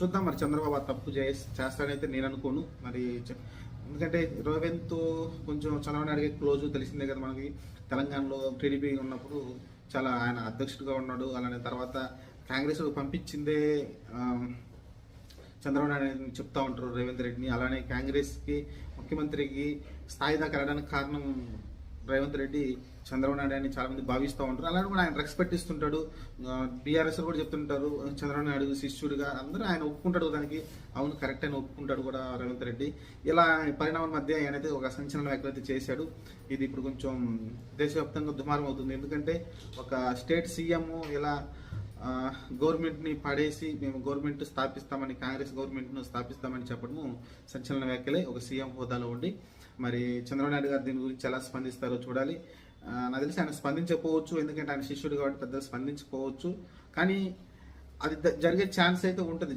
చూద్దాం మరి చంద్రబాబు ఆ తప్పు చేస్తాడైతే నేను అనుకోను. మరి ఎందుకంటే రేవంత్ కొంచెం చంద్రబాబు నాయుడుకి క్లోజ్, తెలిసిందే కదా మనకి. తెలంగాణలో టీడీపీ ఉన్నప్పుడు చాలా ఆయన అధ్యక్షుడిగా ఉన్నాడు. అలానే తర్వాత కాంగ్రెస్ పంపించిందే చంద్రబాబు నాయుడు చెప్తా ఉంటారు రేవంత్ రెడ్డిని. అలానే కాంగ్రెస్కి ముఖ్యమంత్రికి స్థాయి దాకా వెళ్ళడానికి కారణం రేవంత్ రెడ్డి చంద్రబాబు నాయుడు అని చాలా మంది భావిస్తూ ఉంటారు. అలానే కూడా ఆయన రెస్పెక్ట్ ఇస్తుంటాడు. బీఆర్ఎస్ కూడా చెప్తుంటారు చంద్రబాబు నాయుడు శిష్యుడిగా, అందరూ ఆయన ఒప్పుకుంటాడు దానికి. అవును, కరెక్ట్ అని ఒప్పుకుంటాడు కూడా రేవంత్ రెడ్డి. ఇలా పరిణామాల మధ్య ఆయనైతే ఒక సంచలన వ్యాఖ్యలు అయితే చేశాడు. ఇది ఇప్పుడు కొంచెం దేశవ్యాప్తంగా దుమారం అవుతుంది. ఎందుకంటే ఒక స్టేట్ సీఎం ఇలా గవర్నమెంట్ని పడేసి మేము గవర్నమెంట్ స్థాపిస్తామని, కాంగ్రెస్ గవర్నమెంట్ను స్థాపిస్తామని చెప్పడము సంచలన వ్యాఖ్యలే ఒక సీఎం హోదాలో ఉండి. మరి చంద్రబాబు నాయుడు గారు దీని గురించి ఎలా స్పందిస్తారో చూడాలి. నాకు తెలిసి ఆయన స్పందించకపోవచ్చు, ఎందుకంటే ఆయన శిష్యుడు కాబట్టి పెద్దగా స్పందించకపోవచ్చు. కానీ అది జరిగే ఛాన్స్ అయితే ఉంటుంది.